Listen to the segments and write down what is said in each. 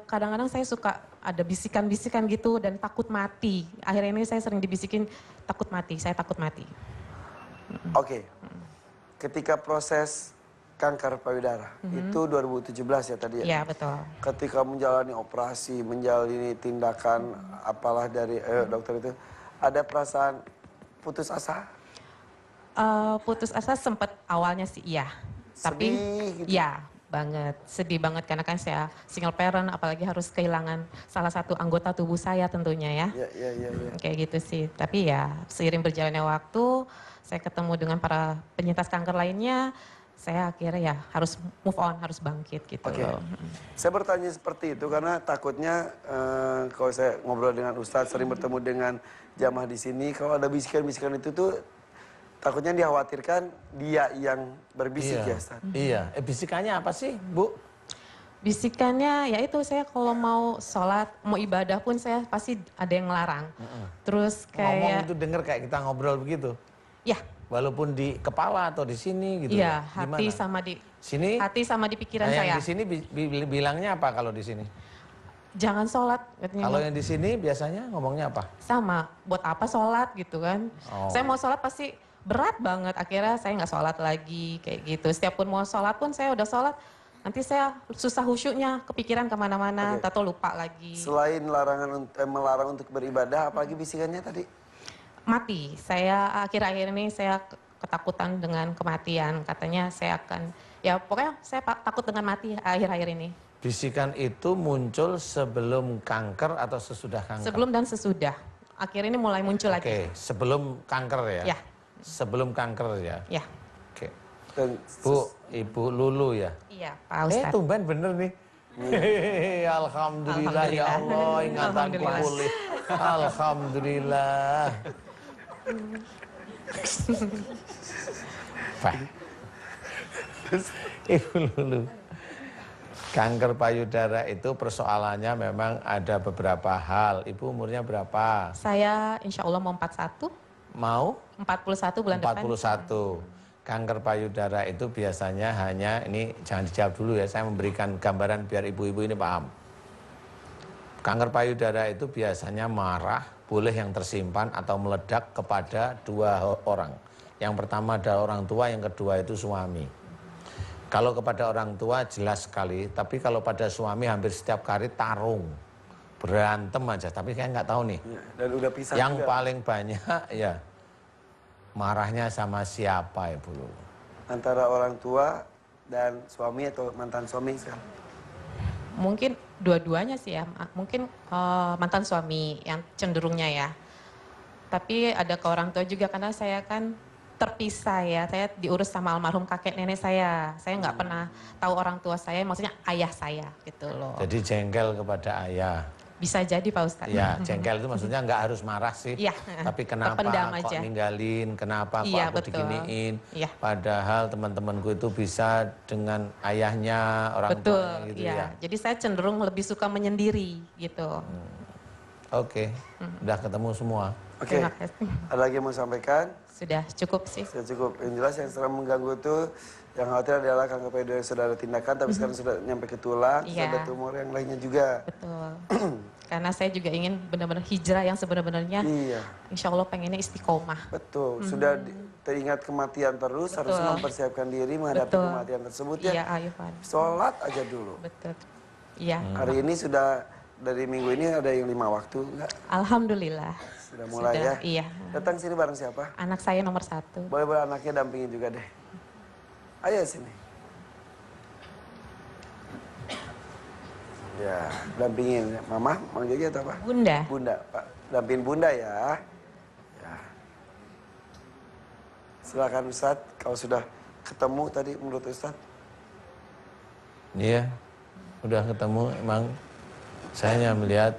Kadang-kadang saya suka ada bisikan-bisikan gitu dan takut mati. Akhir ini saya sering dibisikin takut mati, saya takut mati. Oke. Ketika proses kanker payudara, itu 2017 ya tadi ya? Iya, betul. Ketika menjalani operasi, menjalani tindakan apalah dari dokter itu, ada perasaan putus asa? Putus asa sempat awalnya sih iya. Tapi Sedih gitu? ya banget, sedih banget karena kan saya single parent apalagi harus kehilangan salah satu anggota tubuh saya tentunya ya. Ya. Kayak gitu sih. Tapi ya seiring berjalannya waktu, saya ketemu dengan para penyintas kanker lainnya, saya akhirnya ya harus move on, harus bangkit gitu Oke. loh. Saya bertanya seperti itu karena takutnya kalau saya ngobrol dengan Ustadz, sering bertemu dengan jamaah di sini, kalau ada bisikan-bisikan itu tuh takutnya dikhawatirkan dia yang berbisik ya Ustadz. Iya. Bisikannya apa sih, Bu? Bisikannya ya itu saya kalau mau sholat, mau ibadah pun saya pasti ada yang ngelarang. Terus Ngomong kayak, itu denger kayak kita ngobrol begitu. ya, Walaupun di kepala atau di sini gitu. iya ya? hati Gimana? sama di Sini? hati sama di pikiran Nah, yang saya. di sini bilangnya apa kalau di sini? Jangan sholat, katanya. Kalau yang di sini biasanya ngomongnya apa? Sama, buat apa sholat gitu kan. Oh. Saya mau sholat pasti berat banget, akhirnya saya nggak sholat lagi kayak gitu. Setiap pun mau sholat pun saya udah sholat, nanti saya susah khusyuknya, kepikiran kemana-mana, Oke. atau lupa lagi. Selain melarang untuk beribadah, apalagi bisikannya tadi? Mati, saya akhir-akhir ini saya ketakutan dengan kematian, katanya saya akan, ya pokoknya saya takut dengan mati akhir-akhir ini. Bisikan itu muncul sebelum kanker atau sesudah kanker? Sebelum dan sesudah, akhir ini mulai muncul lagi. Oke, sebelum kanker ya? Ya. Sebelum kanker ya? Ya, Oke. Dan Bu, Ibu Lulu ya? iya Pak Ustadz. Tumben bener nih. Hehehe, Alhamdulillah ya Allah, ingatanku Alhamdulillah. pulih. Alhamdulillah. Pak. Ibu Lulu. Kanker payudara itu persoalannya memang ada beberapa hal. Ibu umurnya berapa? Saya insya Allah mau 41, Mau? 41 bulan depan. 41. Kanker payudara itu biasanya hanya, ini jangan dijawab dulu ya, saya memberikan gambaran biar ibu-ibu ini paham. Kanker payudara itu biasanya marah, boleh yang tersimpan atau meledak kepada dua orang. Yang pertama ada orang tua, yang kedua itu suami. Kalau kepada orang tua jelas sekali, tapi kalau pada suami hampir setiap kali tarung, berantem aja. Tapi saya nggak tahu nih. Ya, dan udah pisah Yang juga. paling banyak ya marahnya sama siapa Ibu Lulu? Antara orang tua dan suami atau mantan suami sekarang? Mungkin dua-duanya sih ya, mungkin mantan suami yang cenderungnya ya. Tapi ada ke orang tua juga karena saya kan terpisah ya, saya diurus sama almarhum kakek nenek saya. Saya nggak pernah tahu orang tua saya, maksudnya ayah saya gitu loh. Jadi jengkel kepada ayah. Bisa jadi Pak Ustadz. Ya, jengkel itu maksudnya nggak harus marah sih. Iya. Tapi kenapa Terpendam kok aja. ninggalin, kenapa kok Iya, aku betul. diginiin. Iya. Padahal teman-temanku itu bisa dengan ayahnya, orang Betul, tuanya gitu iya. ya. Jadi saya cenderung lebih suka menyendiri gitu. Oke, udah ketemu semua. Oke, Terima kasih. ada lagi yang mau sampaikan? Sudah cukup sih. Sudah cukup. Yang jelas yang sering mengganggu itu, yang khawatir adalah kanker payudara yang sudah ada tindakan, tapi sekarang sudah nyampe ke tulang, Iya. ada tumor yang lainnya juga. Betul. Karena saya juga ingin benar-benar hijrah yang sebenarnya Iya, insya Allah pengennya istiqomah. betul. Sudah teringat kematian terus, Betul. harus mempersiapkan diri menghadapi Betul. kematian tersebut ya. Iya, ayo Pak. Sholat aja dulu. Betul. Iya. Hari ini sudah, dari minggu ini ada yang 5 waktu, enggak? Alhamdulillah. Sudah mulai ya? Iya. Datang sini bareng siapa? Anak saya nomor 1. Boleh-boleh anaknya dampingin juga deh. Ayo sini. Ya, dampingin. Mama, Mang Jogi atau apa? Bunda. Bunda, Pak. Dampingin Bunda ya. Ya. Silakan Ustadz, kalau sudah ketemu tadi menurut Ustadz. Iya, udah ketemu. Emang saya hanya melihat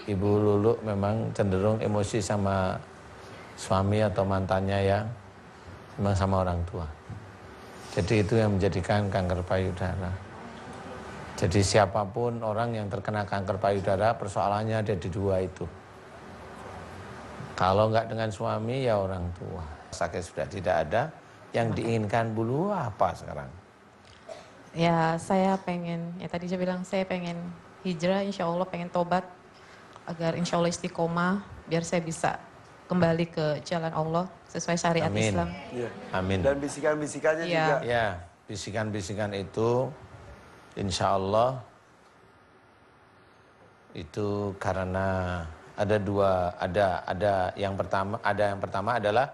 Ibu Lulu memang cenderung emosi sama suami atau mantannya ya, memang sama orang tua. Jadi itu yang menjadikan kanker payudara. Jadi siapapun orang yang terkena kanker payudara, persoalannya ada di dua itu. Kalau nggak dengan suami ya orang tua. Sakit sudah tidak ada, yang diinginkan Bu Lulu apa sekarang? Ya saya pengen, ya tadi saya bilang saya pengen hijrah, insya Allah pengen tobat agar insya Allah istiqomah biar saya bisa kembali ke jalan Allah sesuai syariat Amin. Islam. Iya. Amin. Dan bisikan-bisikannya Iya. juga. Ya, bisikan-bisikan itu insya Allah itu karena ada yang pertama adalah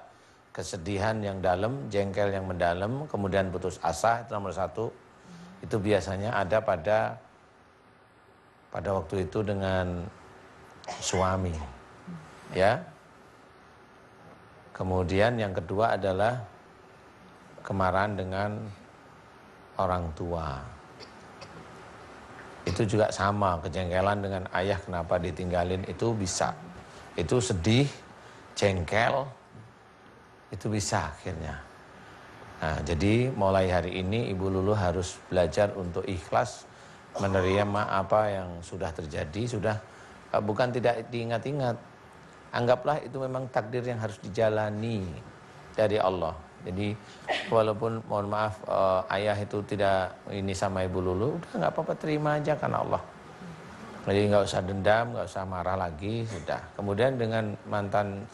kesedihan yang dalam, jengkel yang mendalam, kemudian putus asa, itu nomor satu. Itu biasanya ada pada waktu itu dengan suami, ya. Kemudian yang kedua adalah kemarahan dengan orang tua. Itu juga sama, kejengkelan dengan ayah kenapa ditinggalin itu bisa. Itu sedih, jengkel, itu bisa akhirnya. Nah, jadi mulai hari ini Ibu Lulu harus belajar untuk ikhlas menerima apa yang sudah terjadi, bukan tidak diingat-ingat. Anggaplah itu memang takdir yang harus dijalani dari Allah. Jadi walaupun mohon maaf ayah itu tidak ini sama Ibu Lulu, udah nggak apa-apa, terima aja karena Allah. Jadi nggak usah dendam, nggak usah marah lagi, sudah. Kemudian dengan mantan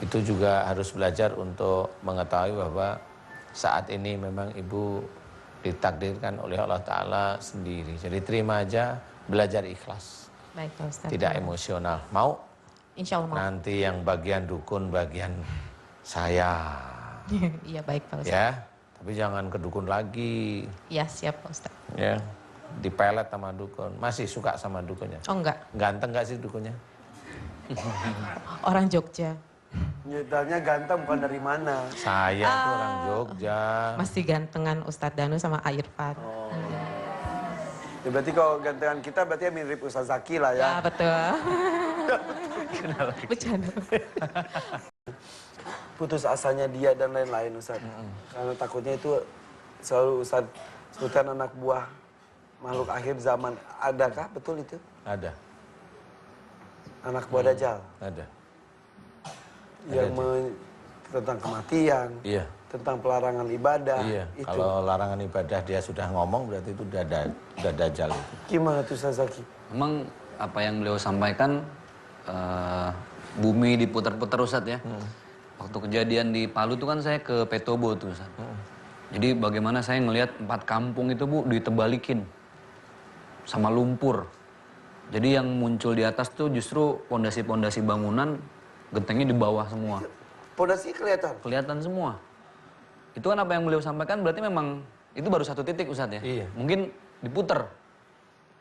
itu juga harus belajar untuk mengetahui bahwa saat ini memang Ibu ditakdirkan oleh Allah Ta'ala sendiri. Jadi terima aja, belajar ikhlas, Baik Pak Ustadz. tidak emosional. Mau? Insya Allah mau. Nanti yang bagian dukun, bagian saya. Iya baik Pak Ustadz. Ya, tapi jangan ke dukun lagi. Iya siap Pak Ustadz. Ya, dipelet sama dukun. Masih suka sama dukunnya? Oh enggak, Ganteng gak sih dukunnya? orang Jogja. Nyatanya ganteng bukan dari mana. Saya tuh orang Jogja. Masih gantengan Ustadz Danu sama Irfan. Ya, berarti kalau gantengan kita berarti mirip Ustaz Zaki lah ya. Ya betul. Bercanda. Putus asanya dia dan lain-lain Ustaz. Karena takutnya itu selalu Ustaz sebutkan anak buah makhluk akhir zaman. Adakah betul itu? Ada, Anak buah Dajjal ada. yang tentang kematian, Iya, tentang pelarangan ibadah. iya. Itu. Kalau larangan ibadah dia sudah ngomong berarti itu udah dajjal itu. Gimana tuh Ustaz Zaki? Memang apa yang beliau sampaikan, bumi diputar-putar Ustadz ya. Waktu kejadian di Palu itu kan saya ke Petobo tuh Ustadz. Jadi bagaimana saya ngelihat 4 kampung itu Bu ditebalikin sama lumpur. Jadi yang muncul di atas tuh justru pondasi-pondasi bangunan, gentengnya di bawah semua. Pondasi kelihatan. Kelihatan semua. Itu kan apa yang beliau sampaikan berarti memang itu baru satu titik Ustadz ya. Iya. Mungkin diputer.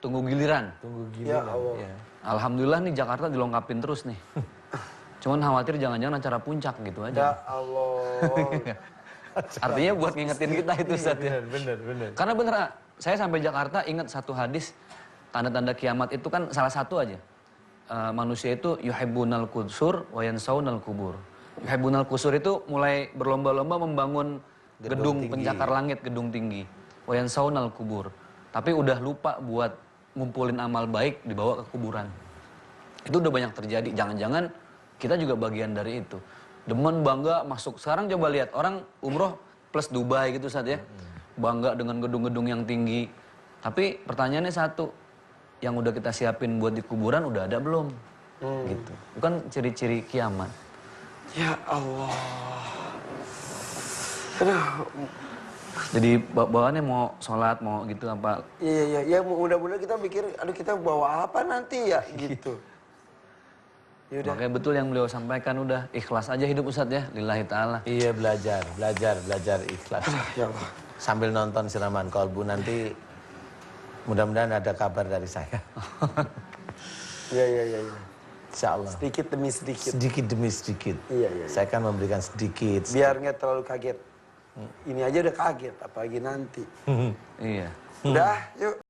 Tunggu giliran. Tunggu Ya giliran. Allah. Iya. Alhamdulillah nih Jakarta dilengkapin terus nih. Cuman khawatir jangan-jangan acara puncak gitu Ya aja. Allah. Artinya buat ngingetin kita itu Ustaz ya. Bener. Karena bener, saya sampai Jakarta ingat satu hadis, tanda-tanda kiamat itu kan salah satu aja. Manusia itu yuhibbunal kusur wa yansaunal kubur. Yuhibbunal kusur itu mulai berlomba-lomba membangun gedung pencakar langit, gedung tinggi. Wa yansaunal kubur. Tapi udah lupa buat ngumpulin amal baik dibawa ke kuburan. Itu udah banyak terjadi. Jangan-jangan kita juga bagian dari itu. Demen bangga masuk. Sekarang coba lihat orang umroh plus Dubai gitu Ustaz ya. Bangga dengan gedung-gedung yang tinggi. Tapi pertanyaannya satu, yang udah kita siapin buat di kuburan udah ada belum? Gitu. Bukan ciri-ciri kiamat. Ya Allah. Aduh. Jadi bawaannya mau sholat, mau gitu apa? Iya. Mudah-mudahan kita pikir, aduh kita bawa apa nanti ya gitu. Yaudah. Makanya betul yang beliau sampaikan, udah ikhlas aja hidup Ustaz ya, lillahi ta'ala. Iya, belajar ikhlas. Ya Allah. Sambil nonton Siraman Kolbu nanti mudah-mudahan ada kabar dari saya. Iya. Insya Allah. Sedikit demi sedikit. Sedikit demi sedikit. Iya. Saya akan memberikan sedikit. Biar nggak terlalu kaget. Ini aja udah kaget, apalagi nanti. Iya. Udah, yuk.